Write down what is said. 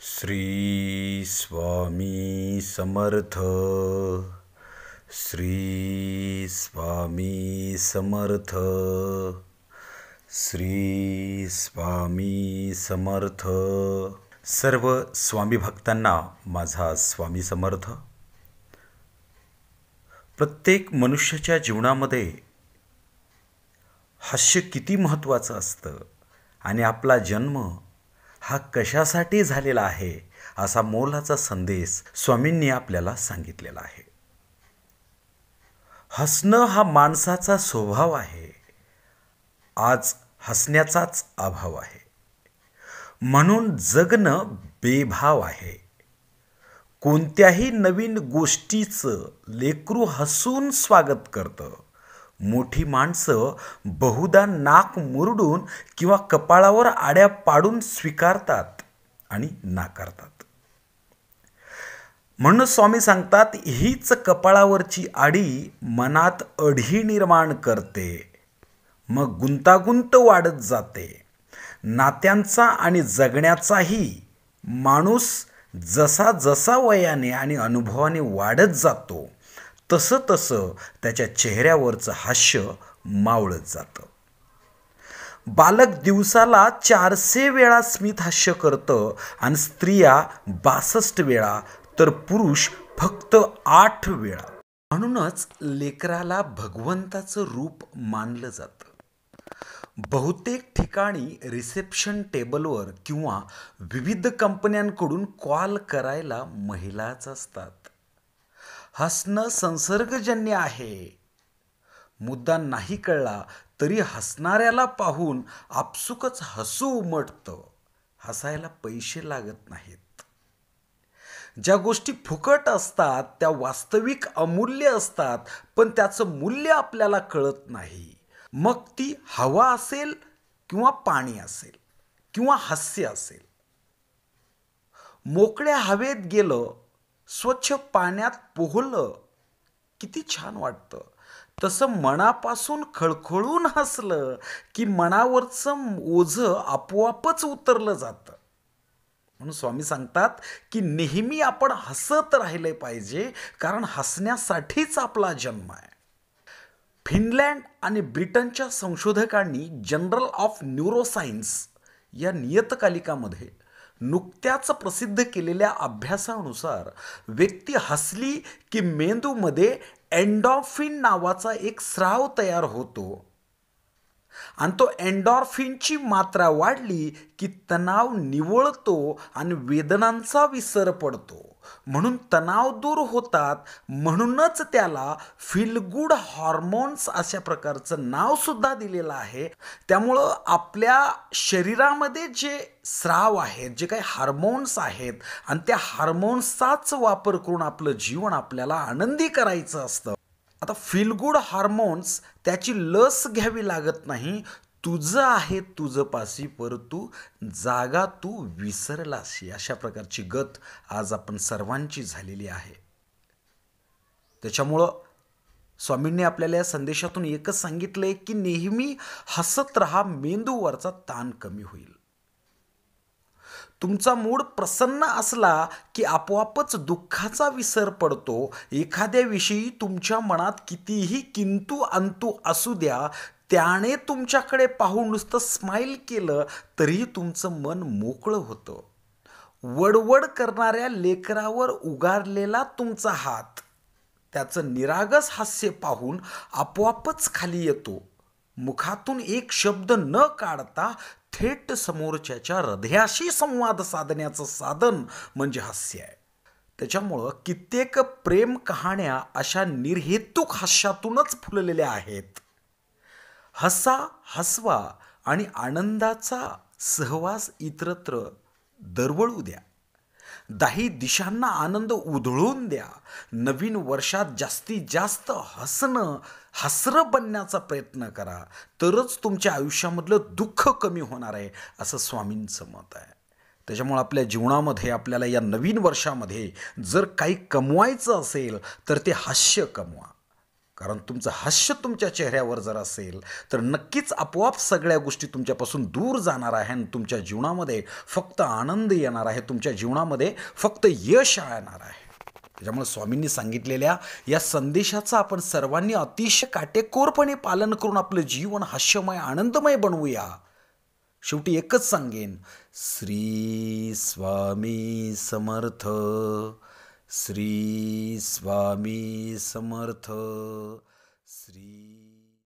श्री स्वामी समर्थ. श्री स्वामी समर्थ. श्री स्वामी समर्थ. सर्व स्वामी भक्तांना माझा स्वामी समर्थ. प्रत्येक मनुष्याच्या जीवनामध्ये हास्य किती महत्त्वाचं असतं आणि आपला जन्म हा कशासाठी झालेला आहे असा मोलाचा संदेश स्वामींनी आपल्याला सांगितलेला आहे. हसणं हा माणसाचा स्वभाव आहे. आज हसण्याचाच अभाव आहे. म्हणून जगणं बेभाव आहे. कोणत्याही नवीन गोष्टीचं लेकरू हसून स्वागत करतं. मोठी माणसं बहुधा नाक मुरडून किंवा कपाळावर आड्या पाडून स्वीकारतात आणि नाकारतात. म्हणून स्वामी सांगतात, हीच कपाळावरची आडी मनात अढी निर्माण करते. मग गुंतागुंत वाढत जाते. नात्यांचा आणि जगण्याचाही माणूस जसा जसा वयाने आणि अनुभवाने वाढत जातो तसं तसं त्याच्या चेहऱ्यावरचं हास्य मावळत जातं. बालक दिवसाला 400 वेळा स्मित हास्य करतं आणि स्त्रिया 62 वेळा तर पुरुष फक्त 8 वेळा. म्हणूनच लेकराला भगवंताचं रूप मानलं जातं. बहुतेक ठिकाणी रिसेप्शन टेबलवर किंवा विविध कंपन्यांकडून कॉल करायला महिलाच असतात. हसणं संसर्गजन्य आहे. मुद्दा नाही कळला तरी हसणाऱ्याला पाहून आपसुकच हसू उमटतं. हसायला पैसे लागत नाहीत. ज्या गोष्टी फुकट असतात त्या वास्तविक अमूल्य असतात, पण त्याचं मूल्य आपल्याला कळत नाही. मग ती हवा असेल किंवा पाणी असेल किंवा हास्य असेल. मोकळ्या हवेत गेलं, स्वच्छ पाण्यात पोहलं, किती छान वाटतं. तसं मनापासून खळखळून हसलं की मनावरचं ओझं आपोआपच उतरलं जातं. म्हणून स्वामी सांगतात की नेहमी आपण हसत राहिले पाहिजे, कारण हसण्यासाठीच आपला जन्म आहे. फिनलँड आणि ब्रिटनच्या संशोधकांनी जर्नल ऑफ न्यूरोसायन्स या नियतकालिकामध्ये नुकत्याच प्रसिद्ध केलेल्या अभ्यासानुसार व्यक्ती हसली की मेंदूमध्ये एंडॉर्फिन नावाचा एक स्राव तयार होतो आणि तो एंडॉर्फिनची मात्रा वाढली की तणाव निवळतो आणि वेदनांचा विसर पडतो. म्हणून तणाव दूर होतात. म्हणूनच त्याला फील गुड हॉर्मोन्स अशा प्रकारचं नाव सुद्धा दिलेलं आहे. त्यामुळं आपल्या शरीरामध्ये जे स्राव आहेत, जे काही हार्मोन्स आहेत आणि त्या हार्मोन्सचाच वापर करून आपलं जीवन आपल्याला आनंदी करायचं असतं. आता फील गुड हार्मोन्स त्याची लस घ्यावी लागत नाही. तुझं आहे तुझं पासी, परंतु जागा तू विसरलासी, अशा प्रकारची गत आज आपण सर्वांची झालेली आहे. त्याच्यामुळं स्वामींनी आपल्याला या संदेशातून एकच सांगितलंय की नेहमी हसत राहा, मेंदूवरचा ताण कमी होईल. तुमचा मूड प्रसन्न असला की आपोआपच दुःखाचा विसर पडतो. एखाद्याविषयी तुमच्या मनात कितीही किंतु अंतु असू द्या, त्याने तुमच्याकडे पाहून नुसतं स्माईल केलं तरीही तुमचं मन मोकळं होतं. वडवड करणाऱ्या लेकरावर उगारलेला तुमचा हात त्याचं निरागस हास्य पाहून आपोआपच खाली येतो. मुखातून एक शब्द न काढता थेट समोरच्याच्या हृदयाशी संवाद साधण्याचं साधन म्हणजे हास्य आहे. त्याच्यामुळं कित्येक प्रेम कहाण्या अशा निर्हेतुक हास्यातूनच फुललेल्या आहेत. हसा, हसवा आणि आनंदाचा सहवास इतरत्र दरवळू द्या. दाही दिशांना आनंद उधळून द्या. नवीन वर्षात जास्तीत जास्त हसरं बनण्याचा प्रयत्न करा, तरच तुमच्या आयुष्यामधलं दुःख कमी होणार आहे, असं स्वामींचं मत आहे. त्याच्यामुळे आपल्या जीवनामध्ये आपल्याला या नवीन वर्षामध्ये जर काही कमवायचं असेल तर ते हास्य कमवा. कारण तुमचं हास्य तुमच्या चेहऱ्यावर जर असेल तर नक्कीच आपोआप सगळ्या गोष्टी तुमच्यापासून दूर जाणार आहे आणि तुमच्या जीवनामध्ये फक्त आनंद येणार आहे, तुमच्या जीवनामध्ये फक्त यश येणार आहे. त्याच्यामुळे स्वामींनी सांगितलेल्या या संदेशाचं आपण सर्वांनी अतिशय काटेकोरपणे पालन करून आपलं जीवन हास्यमय आनंदमय बनवूया. शेवटी एकच सांगेन, श्री स्वामी समर्थ, श्री स्वामी समर्थ, श्री